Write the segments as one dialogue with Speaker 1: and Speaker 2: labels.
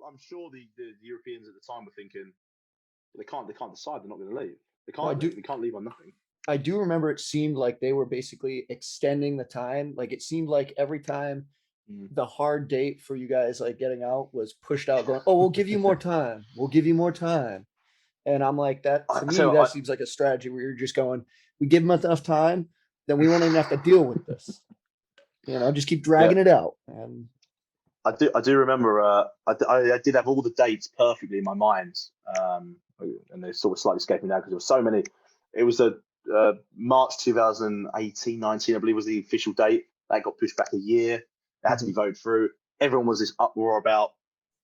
Speaker 1: I'm sure the Europeans at the time were thinking they can't decide. They're not going to leave. They
Speaker 2: Well,
Speaker 1: can't leave. They can't leave on nothing.
Speaker 2: I do remember it seemed like they were basically extending the time. Like it seemed like every time
Speaker 1: Mm.
Speaker 2: the hard date for you guys like getting out was pushed out, going, "Oh, we'll give you more time. We'll give you more time." And I'm like, that to
Speaker 1: I
Speaker 2: me,
Speaker 1: tell you
Speaker 2: that
Speaker 1: what,
Speaker 2: seems like a strategy where you're just going, we give them enough time, then we won't even have to deal with this. Just keep
Speaker 1: yeah,
Speaker 2: dragging it out. And
Speaker 1: I do remember. I did have all the dates perfectly in my mind, and they're sort of slightly escaping now because there were so many. It was a March 2018, 19, I believe, was the official date. That got pushed back a year. It had to be
Speaker 2: mhm,
Speaker 1: voted through. Everyone was this uproar about,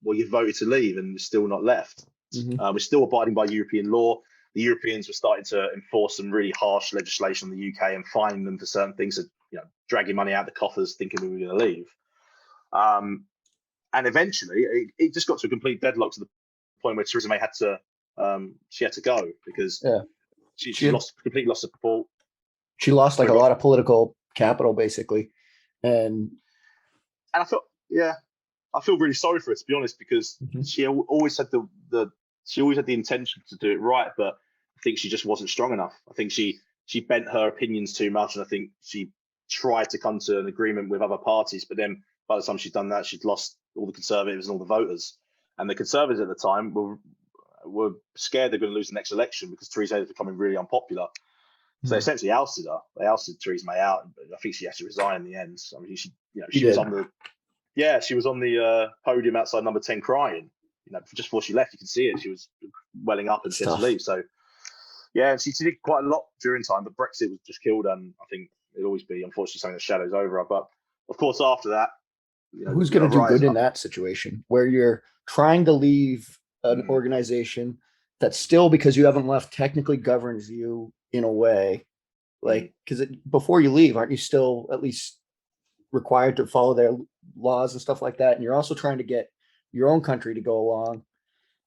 Speaker 1: well, you voted to leave and you're still not left.
Speaker 2: mhm,
Speaker 1: We're still abiding by European law. The Europeans were starting to enforce some really harsh legislation in the UK and fining them for certain things, that, dragging money out the coffers, thinking we were going to leave. Um, and eventually, it just got to a complete deadlock to the point where Theresa May she had to go because
Speaker 2: yeah,
Speaker 1: she
Speaker 2: she
Speaker 1: she
Speaker 2: had,
Speaker 1: completely lost support.
Speaker 2: she lost like
Speaker 1: Sorry,
Speaker 2: a
Speaker 1: go on.
Speaker 2: lot of political capital basically. And
Speaker 1: And I feel really sorry for her, to be honest, because
Speaker 2: mhm,
Speaker 1: she always had she always had the intention to do it right, but I think she just wasn't strong enough. I think she bent her opinions too much, and I think she tried to come to an agreement with other parties, but then by the time she'd done that, she'd lost all the Conservatives and all the voters. And the Conservatives at the time were scared they're going to lose the next election because Theresa May was becoming really unpopular. So they
Speaker 2: mhm.
Speaker 1: essentially ousted her. They ousted Theresa May out. I think she had to resign in the end. I mean,
Speaker 2: She
Speaker 1: she was
Speaker 2: did.
Speaker 1: on the podium outside number 10 crying. Just before she left, you can see it. She was welling up and
Speaker 2: It's
Speaker 1: she had to
Speaker 2: tough.
Speaker 1: leave. So yeah, she did quite a lot during time, but Brexit was just killed, and I think it'll always be unfortunately something that shadows over her. But of course, after that,
Speaker 2: Who's
Speaker 1: a
Speaker 2: going to do
Speaker 1: rise
Speaker 2: good in
Speaker 1: up.
Speaker 2: that situation where you're trying to leave an
Speaker 1: Mm,
Speaker 2: organization that still, because you haven't left, technically governs you in a way?
Speaker 1: mm.
Speaker 2: Like, because before you leave, aren't you still at least required to follow their laws and stuff like that? And you're also trying to get your own country to go along.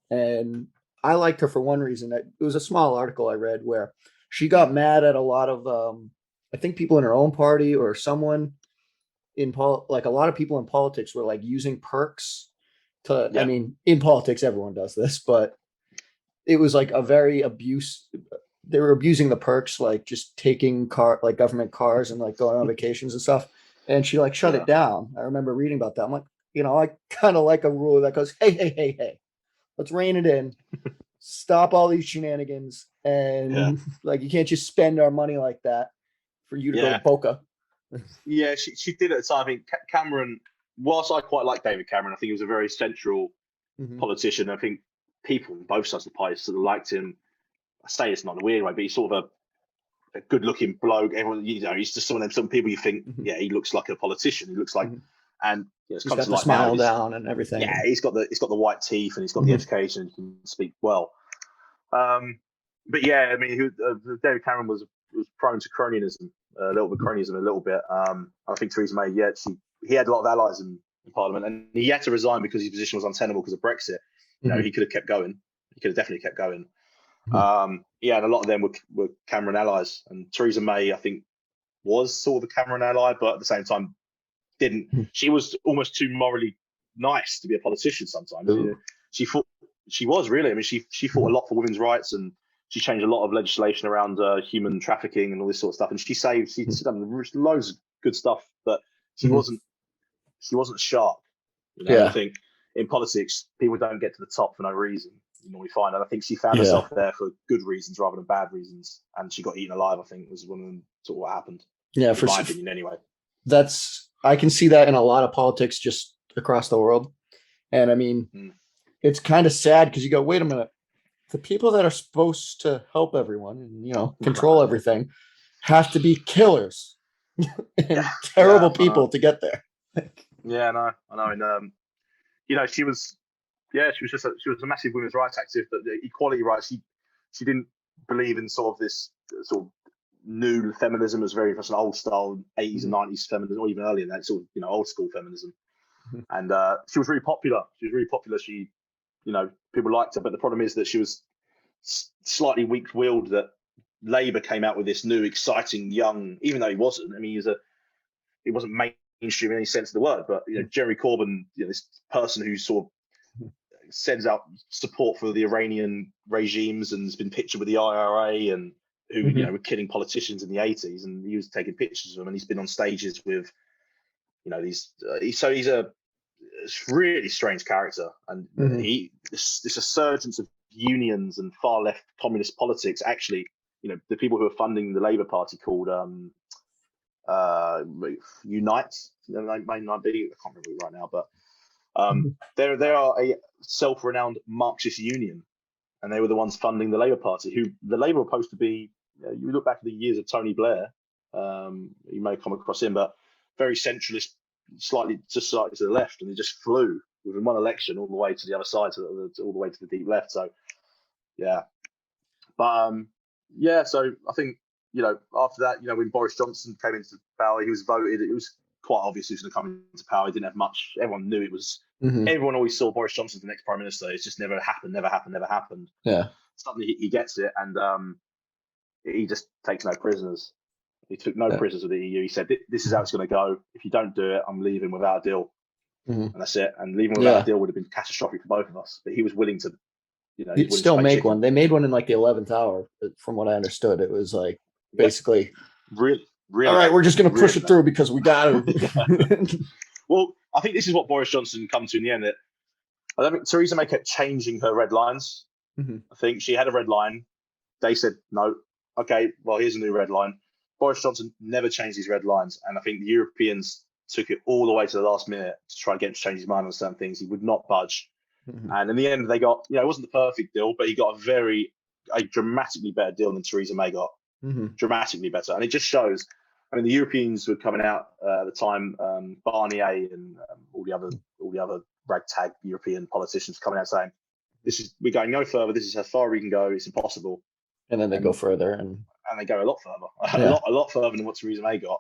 Speaker 2: And I liked her for one reason. It was a small article I read where she got mad at a lot of, I think, people in her own party or someone like a lot of people in politics were like using perks to, I
Speaker 1: Yeah,
Speaker 2: mean, in politics, everyone does this, but it was like a very abuse. They were abusing the perks, like just taking like government cars and like going on vacations and stuff. And she like shut it
Speaker 1: yeah,
Speaker 2: down. I remember reading about that. I'm like, I kind of like a rule that goes, hey, hey, hey, hey, let's rein it in. Stop all these shenanigans.
Speaker 1: yeah,
Speaker 2: And like, you can't just spend our money like that for you to go to
Speaker 1: yeah,
Speaker 2: Boca.
Speaker 1: yeah. She did at the time. I think Cameron, whilst I quite like David Cameron, I think he was a very central
Speaker 2: Mhm,
Speaker 1: politician. I think people on both sides of the party sort of liked him. I say it's not in a weird way, but he's sort of a good-looking bloke. Everyone, he's just some people you think,
Speaker 2: mhm,
Speaker 1: yeah, he looks like a politician. He looks like,
Speaker 2: mhm.
Speaker 1: and it's
Speaker 2: He's
Speaker 1: come
Speaker 2: got
Speaker 1: to
Speaker 2: the
Speaker 1: light now.
Speaker 2: smile down and everything.
Speaker 1: Yeah,
Speaker 2: And
Speaker 1: he's got the white teeth and he's got the
Speaker 2: mhm,
Speaker 1: education. He can speak well. Um, but yeah, I mean, David Cameron was prone to cronyism, a little bit cronyism, a little bit. I think Theresa May, yeah, he had a lot of allies in Parliament, and he had to resign because his position was untenable because of Brexit.
Speaker 2: mhm,
Speaker 1: He could have kept going. He could have definitely kept going.
Speaker 2: mhm,
Speaker 1: Yeah, and a lot of them were Cameron allies, and Theresa May, I think, was sort of a Cameron ally, but at the same time, didn't.
Speaker 2: mhm.
Speaker 1: She was almost too morally nice to be a politician. Sometimes
Speaker 2: Ooh,
Speaker 1: she fought. She was really. I mean, she fought
Speaker 2: mhm,
Speaker 1: a lot for women's rights, and she changed a lot of legislation around human trafficking and all this sort of stuff. And she's done loads of good stuff, but she
Speaker 2: mhm.
Speaker 1: wasn't she wasn't sharp. And I
Speaker 2: Yeah,
Speaker 1: think in politics, people don't get to the top for no reason. We find, and I think she found
Speaker 2: yeah,
Speaker 1: herself there for good reasons rather than bad reasons, and she got eaten alive. I think was one of them. Sort of what happened,
Speaker 2: yeah.
Speaker 1: in my opinion, anyway.
Speaker 2: I can see that in a lot of politics just across the world. And I mean,
Speaker 1: Mm.
Speaker 2: it's kind of sad because you go, wait a minute, the people that are supposed to help everyone and control everything have to be killers
Speaker 1: Yeah,
Speaker 2: and
Speaker 1: yeah,
Speaker 2: terrible
Speaker 1: I know.
Speaker 2: people to get there.
Speaker 1: Yeah, I know. And she was, she was a massive women's rights activist, but the equality rights, she didn't believe in sort of this sort of new feminism. It was very much an old style 80s and
Speaker 2: Mhm,
Speaker 1: 90s feminism, or even earlier than that, sort of old school feminism.
Speaker 2: mhm,
Speaker 1: And she was really popular. She was really popular. People liked her, but the problem is that she was slightly weak-willed. That Labour came out with this new, exciting, young, even though he wasn't. I mean, he wasn't mainstream in any sense of the word. But Jeremy Corbyn, this person who sort of sends out support for the Iranian regimes and has been pictured with the IRA and who were killing politicians in the 80s, and he was taking pictures of them, and he's been on stages with these. So he's a really strange character, and this resurgence of unions and far left communist politics. Actually, the people who are funding the Labour Party called Unite. They may not be. I can't remember it right now, but they are a self-renowned Marxist union, and they were the ones funding the Labour Party. Who the Labour were supposed to be. You look back at the years of Tony Blair. You may come across him, but very centralist, slightly to the left, and they just flew within one election all the way to the other side, all the way to the deep left. So, yeah, but so I think after that, when Boris Johnson came into power, he was voted. It was quite obvious he was going to come into power. He didn't have much. Everyone knew it was. Everyone always saw Boris Johnson as the next prime minister. It's just never happened.
Speaker 2: Yeah.
Speaker 1: Suddenly he gets it, and he just takes no prisoners. He took no prisoners with the EU. He said, "This is how it's going to go. If you don't do it, I'm leaving without a deal." And that's it. And leaving without a deal would have been catastrophic for both of us. But he was willing to,
Speaker 2: He'd still make one. They made one in like the 11th hour, from what I understood. It was like basically,
Speaker 1: really.
Speaker 2: All right, we're just going to push it through because we got to.
Speaker 1: Well, I think this is what Boris Johnson come to in the end. That I don't think Theresa May kept changing her red lines. I think she had a red line. They said no. Okay, well, here's a new red line. Boris Johnson never changed these red lines, and I think the Europeans took it all the way to the last minute to try and get him to change his mind on certain things. He would not budge, and in the end, they got it wasn't the perfect deal, but he got a dramatically better deal than Theresa May got, dramatically better, and it just shows. I mean, the Europeans were coming out at the time, Barnier and all the other ragtag European politicians coming out saying, we're going no further. This is how far we can go. It's impossible.
Speaker 2: And then they go further, and
Speaker 1: they go a lot further, a lot further than what Theresa May got.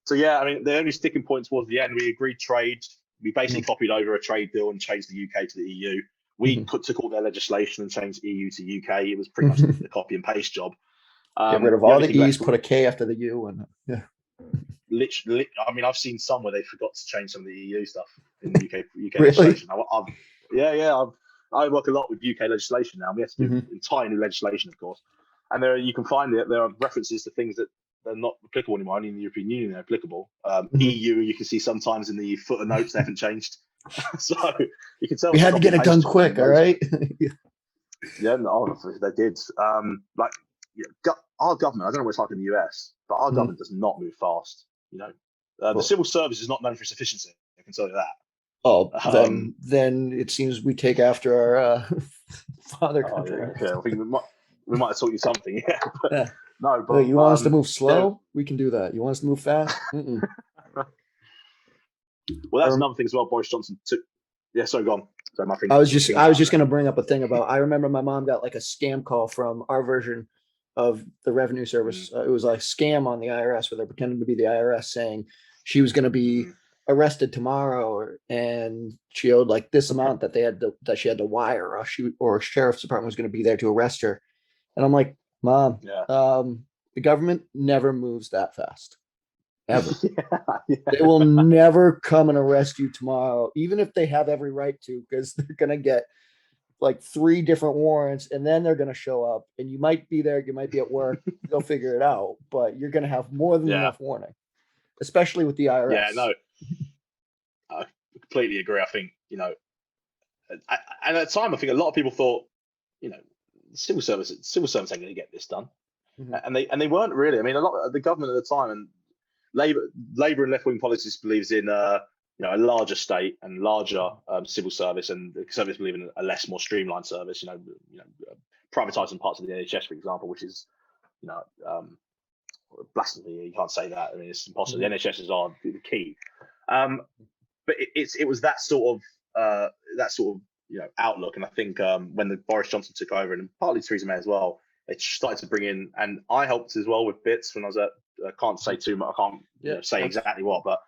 Speaker 1: So yeah, I mean, the only sticking point towards the end, we agreed trade. We basically copied over a trade deal and changed the UK to the EU. We took all their legislation and changed EU to UK. It was pretty much a copy and paste job.
Speaker 2: Get rid of all the E's, put a K after the U, and
Speaker 1: literally. I mean, I've seen some where they forgot to change some of the EU stuff in the UK legislation. I work a lot with UK legislation now. We have to do entire new legislation, of course. And you can find it. There are references to things that they're not applicable anymore. Only in the European Union they're applicable. EU, you can see sometimes in the footer notes they haven't changed. So you can tell.
Speaker 2: We had to get it done quick, all right?
Speaker 1: Yeah, no, they did. Our government, I don't know what it's like in the US, but our government does not move fast. The civil service is not known for its efficiency. I can tell you that.
Speaker 2: Oh, then it seems we take after our father country.
Speaker 1: I think we might have taught you something. Yeah. No, but
Speaker 2: you want us to move slow? We can do that. You want us to move fast?
Speaker 1: Well, that's another thing as well. Boris Johnson took. Yeah, sorry, go on. Sorry, my
Speaker 2: I was just going to bring up a thing about. I remember my mom got like a scam call from our version of the revenue service. It was a scam on the IRS where they're pretending to be the IRS, saying she was going to be arrested tomorrow, and she owed like this amount that she had to wire, or sheriff's department was going to be there to arrest her. And I'm like, Mom, the government never moves that fast, ever. They will never come and arrest you tomorrow, even if they have every right to, because they're going to get like 3 different warrants, and then they're going to show up, and you might be there, you might be at work, they'll figure it out, but you're going to have more than enough warning, especially with the IRS.
Speaker 1: Yeah, no, I completely agree. I think, and at the time, I think a lot of people thought, civil service ain't going to get this done. And they weren't really. I mean, a lot of the government at the time, and Labour and left-wing politics believes in a larger state and larger civil service, and the Conservatives believe in a more streamlined service. Privatising parts of the NHS, for example, which is blasphemy. You can't say that. I mean, it's impossible. The NHS is the key. But it was that sort of outlook, and I think when Boris Johnson took over, and partly Theresa May as well, they started to bring in, and I helped as well with bits when I was at. I can't say too much. I can't say exactly what, but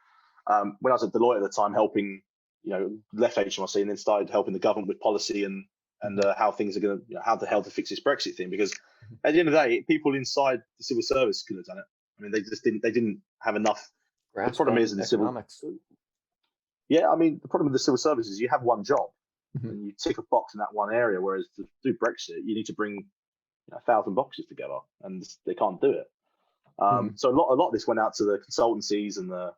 Speaker 1: when I was at Deloitte at the time, helping, left HMRC, and then started helping the government with policy and how things are going to, how the hell to fix this Brexit thing. Because at the end of the day, people inside the civil service could have done it. I mean, they just didn't. They didn't have enough the
Speaker 2: grasp
Speaker 1: problem is
Speaker 2: on
Speaker 1: in the civil.
Speaker 2: economics.
Speaker 1: Yeah, I mean, the problem with the civil service is you have one job
Speaker 2: Mhm.
Speaker 1: and you tick a box in that one area. Whereas to do Brexit, you need to bring 1,000 boxes together, and they can't do it.
Speaker 2: Mhm.
Speaker 1: So a lot of this went out to the consultancies and the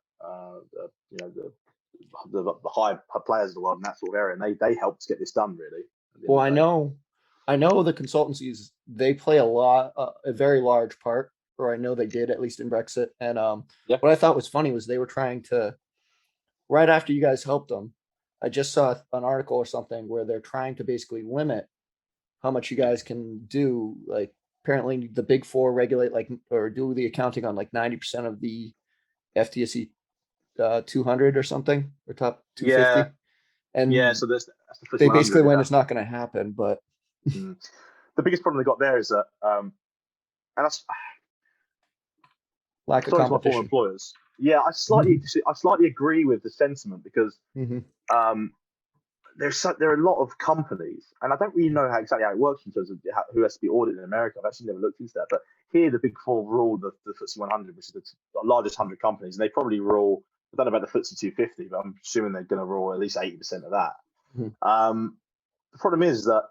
Speaker 1: high players of the world in that sort of area, and they helped get this done really. At the end
Speaker 2: Well,
Speaker 1: of the day.
Speaker 2: I know the consultancies, they play a very large part, or I know they did, at least in Brexit. And
Speaker 1: Yeah,
Speaker 2: what I thought was funny was they were trying to, right after you guys helped them, I just saw an article or something where they're trying to basically limit how much you guys can do. Like apparently the big four regulate like or do the accounting on like 90% of the FTSE 200 or something, or top
Speaker 1: yeah,
Speaker 2: 250.
Speaker 1: yeah.
Speaker 2: And
Speaker 1: So that's the first
Speaker 2: they basically
Speaker 1: 100.
Speaker 2: went,
Speaker 1: Yeah.
Speaker 2: it's not going to happen, but
Speaker 1: Mm. The biggest problem they got there is that, and that's
Speaker 2: lack of
Speaker 1: sorry to my former
Speaker 2: competition.
Speaker 1: employers. Yeah, I slightly agree with the sentiment because
Speaker 2: Mm-hmm.
Speaker 1: um, there are a lot of companies, and I don't really know exactly how it works in terms of who has to be audited in America. I've actually never looked into that, but here the big four rule the FTSE 100, which is the largest 100 companies, and they probably rule. I don't know about the FTSE 250, but I'm assuming they're going to rule at least 80% of that.
Speaker 2: Mm-hmm.
Speaker 1: The problem is that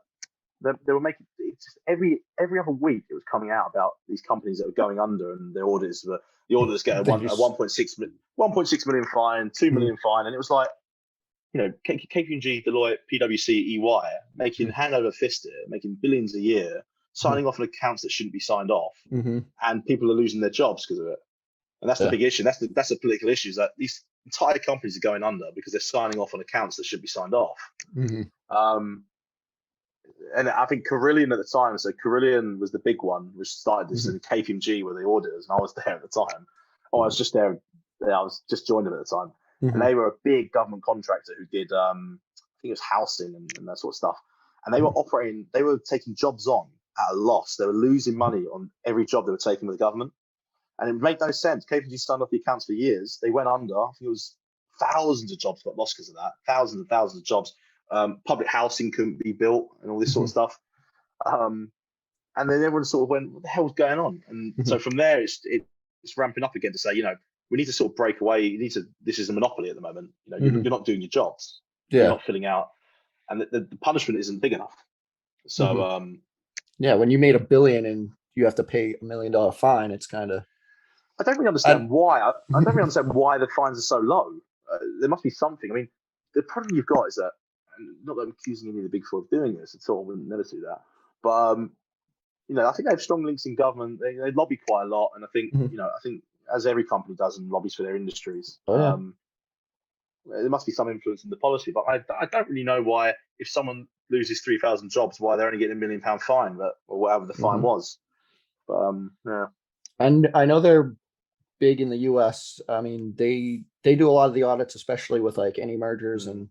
Speaker 1: they were making it's just every other week it was coming out about these companies that were going under, and the auditors get a
Speaker 2: They
Speaker 1: one a
Speaker 2: just
Speaker 1: 1.6 million fine, 2 million fine, and it was like KPMG, Deloitte, PwC, EY making hand over fist here, making billions a year, signing off on accounts that shouldn't be signed off,
Speaker 2: mm-hmm.
Speaker 1: and people are losing their jobs because of it. And that's the
Speaker 2: Yeah.
Speaker 1: big issue. That's the political issue, is that these entire companies are going under because they're signing off on accounts that should be signed off.
Speaker 2: Mm-hmm.
Speaker 1: And I think Carillion at the time, so Carillion was the big one, which started this, and KPMG were the auditors, and I was there at the time. Oh, I was just there. Yeah, I was just joined them at the time,
Speaker 2: Mm-hmm.
Speaker 1: and they were a big government contractor who did, I think it was housing and that sort of stuff. And they were operating, they were taking jobs on at a loss. They were losing money on every job they were taking with the government, and it made no sense. KPMG signed off the accounts for years. They went under. I think it was thousands of jobs got lost because of that. Thousands and thousands of jobs. Public housing couldn't be built and all this sort of stuff. And then everyone sort of went, what the hell's going on? And so from there, it's ramping up again to say, we need to sort of break away. This is a monopoly at the moment. You're not doing your jobs. You're not filling out. And the punishment isn't big enough. So,
Speaker 2: yeah, when you made $1 billion and you have to pay $1 million fine, it's kind of.
Speaker 1: I don't really understand why. I don't really understand why the fines are so low. There must be something. I mean, the problem you've got is that, and not that I'm accusing any of the big four of doing this at all, I would never do that. But I think they have strong links in government. They lobby quite a lot, and I think I think as every company does and lobbies for their industries. There must be some influence in the policy, but I don't really know why, if someone loses 3,000 jobs, why they're only getting £1 million fine, or whatever the fine was. But yeah.
Speaker 2: And I know they're big in the US. I mean, they do a lot of the audits, especially with like any mergers and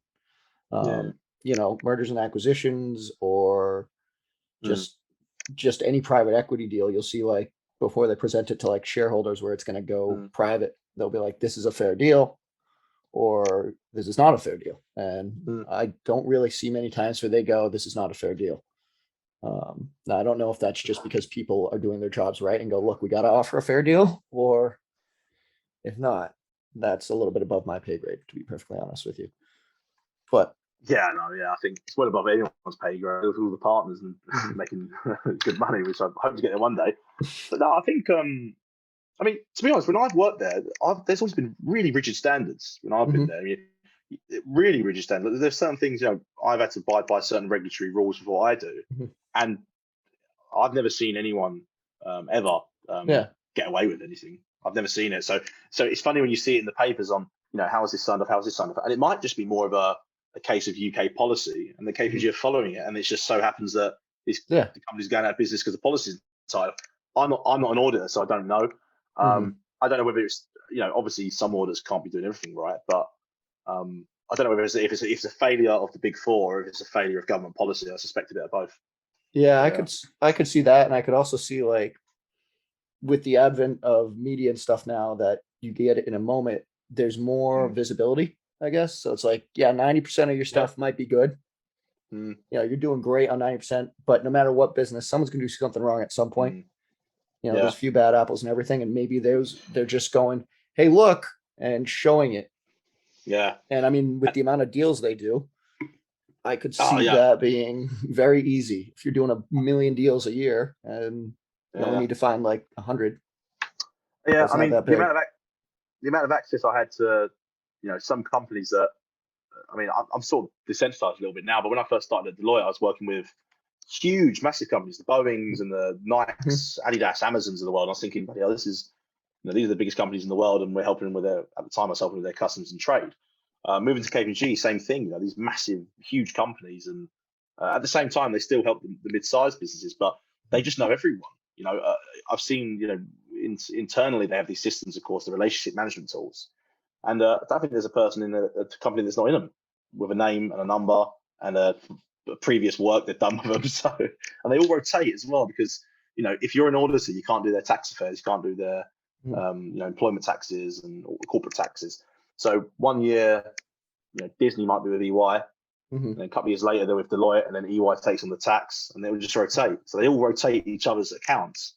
Speaker 2: mergers and acquisitions, or just any private equity deal. You'll see, like, before they present it to like shareholders where it's going to go private, they'll be like, this is a fair deal, or this is not a fair deal. And I don't really see many times where they go, this is not a fair deal. Now, I don't know if that's just because people are doing their jobs right and go, look, we got to offer a fair deal, or if not, that's a little bit above my pay grade, to be perfectly honest with you. But
Speaker 1: I think it's well above anyone's pay grade with all the partners and making good money, which I hope to get there one day. But no, I think, I mean, to be honest, when I've worked there, there's always been really rigid standards when I've been there. I mean, really rigid standards. There's certain things, I've had to abide by certain regulatory rules before I do, and I've never seen anyone ever get away with anything. I've never seen it. So it's funny when you see it in the papers on, how is this signed off? How is this signed off? And it might just be more of a case of UK policy, and the KPG are following it, and it just so happens that the company's going out of business because the policy is tied. I'm not an auditor, so I don't know. I don't know whether it's, obviously some auditors can't be doing everything right, but I don't know whether if it's a failure of the big four or if it's a failure of government policy. I suspect a bit of both.
Speaker 2: Yeah, I could see that, and I could also see, like, with the advent of media and stuff now, that you get it in a moment, there's more visibility, I guess. So it's like, 90% of your stuff might be good. You're doing great on 90%, but no matter what business, someone's gonna do something wrong at some point. There's a few bad apples and everything, and maybe they're just going, hey, look, and showing it.
Speaker 1: Yeah.
Speaker 2: And I mean, with the amount of deals they do, I could
Speaker 1: Oh
Speaker 2: see
Speaker 1: yeah.
Speaker 2: that being very easy. If you're doing 1 million deals a year and you only
Speaker 1: Yeah.
Speaker 2: need to find like 100,
Speaker 1: Yeah.
Speaker 2: that's
Speaker 1: I
Speaker 2: not
Speaker 1: mean,
Speaker 2: that big.
Speaker 1: the amount of access I had to, some companies that, I mean, I'm sort of desensitized a little bit now, but when I first started at Deloitte, I was working with huge, massive companies, the Boeings and the
Speaker 2: Mhm.
Speaker 1: Nikes, Adidas, Amazons of the world. I was thinking, yeah, this is, these are the biggest companies in the world, and we're helping them with their, at the time, I was helping with their customs and trade. Moving to KPMG, same thing, these massive, huge companies. And at the same time, they still help the mid-sized businesses, but they just know everyone. I've seen, internally, they have these systems, of course, the relationship management tools. And I don't think there's a person in a company that's not in them with a name and a number and a previous work they've done with them. So, and they all rotate as well because, if you're an auditor, you can't do their tax affairs, you can't do their,
Speaker 2: Mhm.
Speaker 1: employment taxes and corporate taxes. So 1 year, Disney might be with EY,
Speaker 2: Mhm.
Speaker 1: and then a couple of years later they're with Deloitte, and then EY takes on the tax, and they will just rotate. So they all rotate each other's accounts.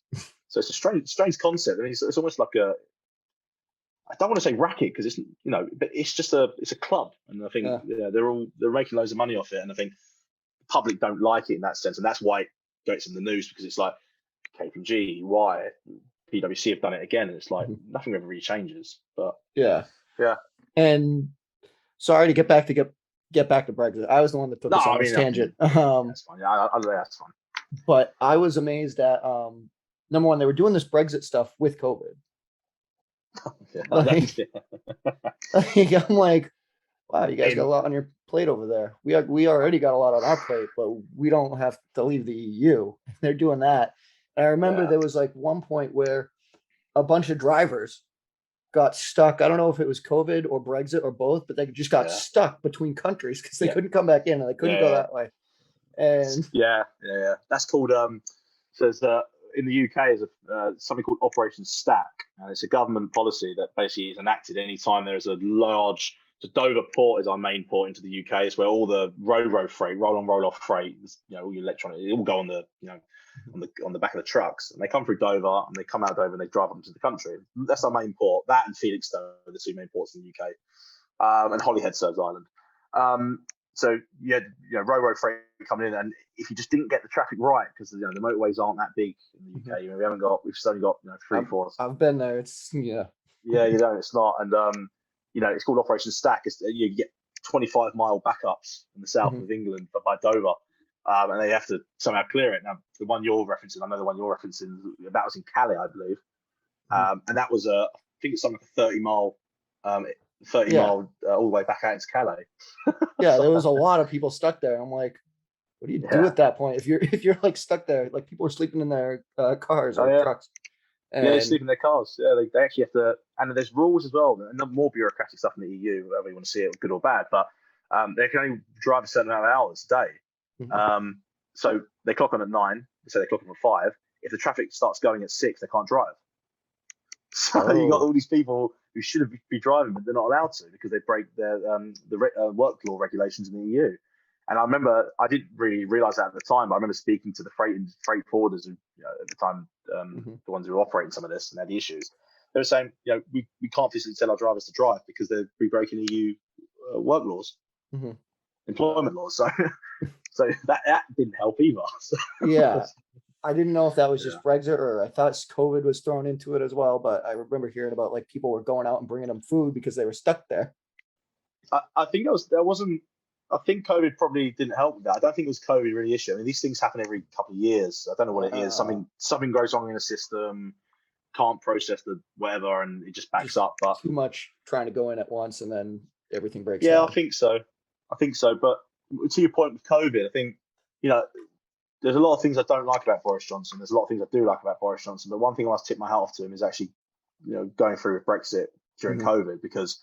Speaker 1: So it's a strange concept. I mean, it's almost like I don't want to say racket because it's but it's a club, and I think
Speaker 2: Yeah.
Speaker 1: they're making loads of money off it, and I think the public don't like it in that sense, and that's why it gets in the news because it's like KPMG, EY, PwC have done it again, and it's like
Speaker 2: Mhm.
Speaker 1: nothing ever really changes. But
Speaker 2: Yeah.
Speaker 1: yeah,
Speaker 2: And sorry to get back to Brexit. I was the one that took
Speaker 1: no,
Speaker 2: us on
Speaker 1: I
Speaker 2: this
Speaker 1: mean,
Speaker 2: tangent.
Speaker 1: that's fine. Yeah, I that's fine.
Speaker 2: But I was amazed at number one, they were doing this Brexit stuff with COVID.
Speaker 1: Yeah,
Speaker 2: Like, I'm like, wow, you guys got a
Speaker 1: in
Speaker 2: lot on your plate over there. We already got a lot on our plate, but we don't have to leave the EU. They're doing that. And I remember
Speaker 1: yeah,
Speaker 2: there was like one point where a bunch of drivers got stuck. I don't know if it was COVID or Brexit or both, but they just got
Speaker 1: yeah,
Speaker 2: stuck between countries because they
Speaker 1: yeah,
Speaker 2: couldn't come back in and they couldn't go
Speaker 1: yeah,
Speaker 2: that way. And
Speaker 1: yeah. That's called so there's in the UK is something called Operation Stack, and it's a government policy that basically is enacted any time there is a large. So Dover Port is our main port into the UK. It's where all the road freight, roll on, roll off freight, all your electronic, it all go on the on the back of the trucks, and they come through Dover and they come out of Dover and they drive up into the country. That's our main port. That and Felixstowe are the two main ports in the UK, and Holyhead serves Ireland. So you had road freight coming in, and if you just didn't get the traffic right, because the motorways aren't that big in the UK, we've only got three, four.
Speaker 2: I've been there. It's yeah.
Speaker 1: Yeah, it's not, and it's called Operation Stack. You get 25-mile backups in the south
Speaker 2: Mhm.
Speaker 1: of England, but by Dover, and they have to somehow clear it. Now, the one you're referencing, I know the one you're referencing, that was in Calais, I believe,
Speaker 2: Mhm.
Speaker 1: and that was I think it's something like a 30-mile,
Speaker 2: Yeah.
Speaker 1: all the way back out into Calais.
Speaker 2: Yeah,
Speaker 1: So,
Speaker 2: there was a lot of people stuck there. I'm like, what do you do
Speaker 1: yeah,
Speaker 2: at that point if you're like stuck there? Like people are sleeping in their cars
Speaker 1: oh
Speaker 2: or
Speaker 1: yeah.
Speaker 2: trucks,
Speaker 1: Yeah, they
Speaker 2: and
Speaker 1: sleep in their cars. Yeah, they actually have to, and there's rules as well, and more bureaucratic stuff in the EU, whether you want to see it good or bad. But they can only drive a certain amount of hours a day.
Speaker 2: Mhm.
Speaker 1: So they clock on at 9. So they clock on at 5. If the traffic starts going at 6, they can't drive. So you got
Speaker 2: Oh,
Speaker 1: all these people who should be driving, but they're not allowed to because they break the work law regulations in the EU. And I remember I didn't really realize that at the time. But I remember speaking to the freight forwarders who, at the time,
Speaker 2: Mhm.
Speaker 1: the ones who were operating some of this and had the issues. They were saying, we can't physically tell our drivers to drive because they're breaking EU work laws,
Speaker 2: Mhm.
Speaker 1: employment laws. So so that didn't help either. So,
Speaker 2: Yeah. I didn't know if that was
Speaker 1: yeah.
Speaker 2: just Brexit or I thought COVID was thrown into it as well, but I remember hearing about like people were going out and bringing them food because they were stuck there.
Speaker 1: I think there wasn't. I think COVID probably didn't help with that. I don't think it was COVID really issue. I mean, these things happen every couple of years. I don't know what it is.
Speaker 2: Uh,
Speaker 1: Something goes wrong in the system, can't process the whatever, and it just backs
Speaker 2: just
Speaker 1: up. But
Speaker 2: too much trying to go in at once and then everything breaks
Speaker 1: yeah, I
Speaker 2: down.
Speaker 1: think so. I think so. But to your point with COVID, I think you know there's a lot of things I don't like about Boris Johnson. There's a lot of things I do like about Boris Johnson. But one thing I must tip my hat off to him is actually going through with Brexit during
Speaker 2: Mhm.
Speaker 1: COVID because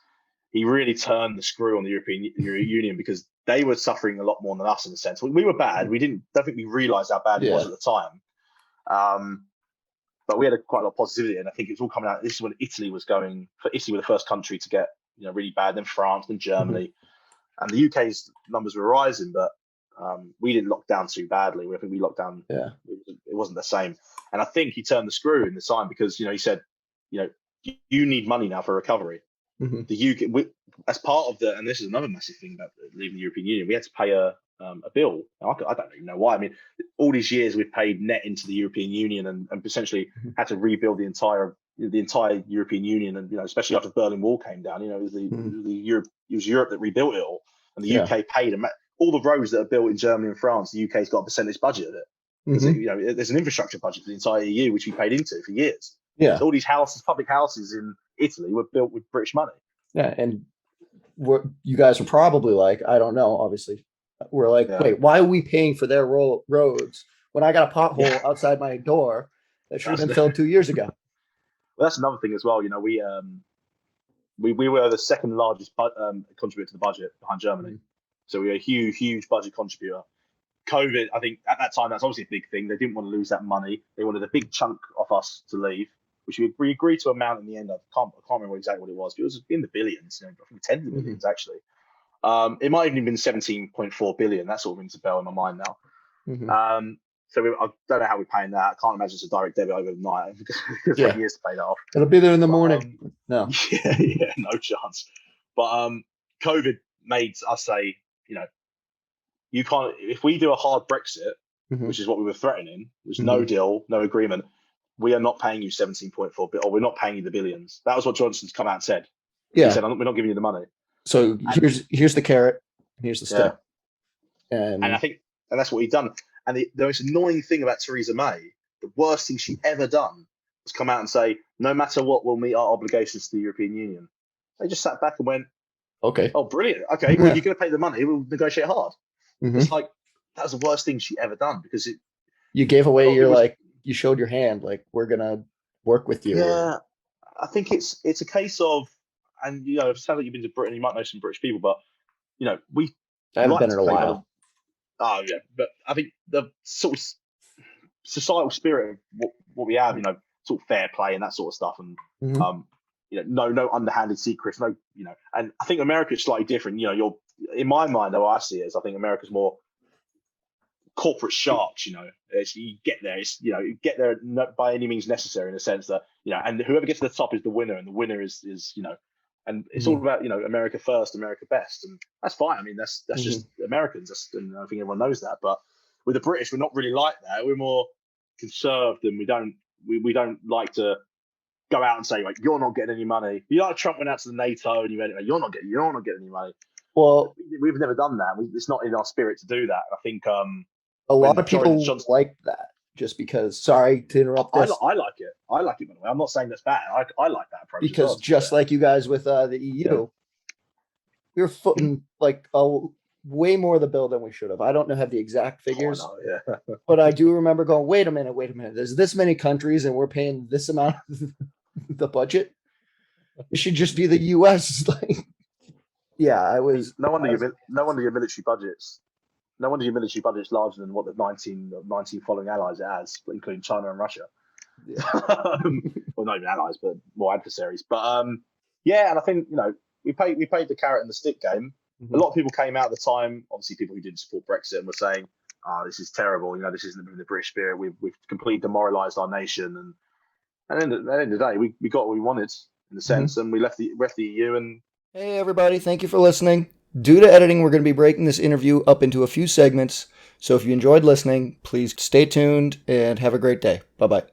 Speaker 1: he really turned the screw on the European Union because they were suffering a lot more than us in a sense. We were bad.
Speaker 2: Mhm.
Speaker 1: We don't think we realised how bad it was
Speaker 2: Yeah.
Speaker 1: at the time. But we had quite a lot of positivity, and I think it was all coming out. This is when Italy was going. For Italy were the first country to get really bad. Then France, then
Speaker 2: Mhm.
Speaker 1: Germany, and the UK's numbers were rising, but we didn't lock down too badly. I think we locked down.
Speaker 2: Yeah.
Speaker 1: It wasn't the same, and I think he turned the screw in the time because he said, you need money now for recovery. The UK, as part of and this is another massive thing about leaving the European Union, we had to pay a bill. I don't even know why. I mean, all these years we've paid net into the European Union and essentially had to rebuild the entire European Union, and especially after the Berlin Wall came down, it was it was Europe that rebuilt it all, and the UK paid. And all the roads that are built in Germany and France, the UK's got a percentage budget of it. Because there's an infrastructure budget for the entire EU which we paid into for years.
Speaker 2: Yeah.
Speaker 1: So all these public houses in Italy were built with British money.
Speaker 2: Yeah, and what you guys are probably like, I don't know, obviously. We're like, wait, why are we paying for their roads when I got a pothole outside my door that should have been filled 2 years ago?
Speaker 1: Well, that's another thing as well. We were the second largest contributor to the budget behind Germany. So we were a huge budget contributor. COVID, I think at that time, that's obviously a big thing. They didn't want to lose that money. They wanted a big chunk of us to leave, which we agreed to amount in the end. I can't remember exactly what it was, but it was in the billions, I think tens of millions actually. It might have even been 17.4 billion. That sort of rings a bell in my mind now. So I don't know how we're paying that. I can't imagine it's a direct debit overnight. It'll take years to pay that off.
Speaker 2: It'll be there in the morning. No.
Speaker 1: Yeah, no chance. But COVID made us say, you can't. If we do a hard Brexit, which is what we were threatening, was no deal, no agreement, we are not paying you 17.4 billion, or we're not paying you the billions. That was what Johnson's come out and said.
Speaker 2: Yeah.
Speaker 1: He said, we're not giving you the money.
Speaker 2: So here's the carrot, and here's the stick. And
Speaker 1: I think that's what he'd done. And the most annoying thing about Theresa May, the worst thing she ever done, was come out and say, no matter what, we'll meet our obligations to the European Union. They just sat back and went,
Speaker 2: okay.
Speaker 1: Oh, brilliant. Okay, well, you're going to pay the money. We'll negotiate hard. It's like, that was the worst thing she ever done, because
Speaker 2: you gave away you showed your hand, like, we're going to work with you.
Speaker 1: Yeah, I think it's a case of, and it sounds like you've been to Britain, you might know some British people, but
Speaker 2: I haven't been in a while.
Speaker 1: Oh yeah, but I think the sort of societal spirit of what we have, sort of fair play and that sort of stuff, and no underhanded secrets, and I think America is slightly different. You're, in my mind, how I see it, is I think America's more corporate sharks. You get there, you get there not by any means necessary, in the sense that and whoever gets to the top is the winner, and the winner is and it's all about America first, America best, and that's fine. I mean, that's just Americans, and I think everyone knows that. But with the British, we're not really like that. We're more conserved, and we don't like to go out and say, like, you're not getting any money. Trump went out to the NATO and you went, you're not getting any money.
Speaker 2: Well,
Speaker 1: we've never done that. It's not in our spirit to do that. I think
Speaker 2: a lot of people like that. Just because, sorry to interrupt this.
Speaker 1: I like it. I like it, by the way. I'm not saying that's bad. I like that approach.
Speaker 2: Because just like you guys with the EU, we were footing like way more of the bill than we should have. I don't have the exact figures, but I do remember going, wait a minute. There's this many countries and we're paying this amount of the budget. It should just be the US. I was.
Speaker 1: No wonder your military budgets. No wonder your military budget's larger than what the 19 following allies it has, including China and Russia. Yeah. Well, not even allies, but more adversaries. But and I think we played the carrot and the stick game. A lot of people came out at the time, obviously people who didn't support Brexit, and were saying, this is terrible. This isn't in the British spirit. We've completely demoralised our nation. And at the end of the day, we got what we wanted, in a sense, and we left the EU. And
Speaker 2: hey, everybody, thank you for listening. Due to editing, we're going to be breaking this interview up into a few segments. So if you enjoyed listening, please stay tuned and have a great day. Bye-bye.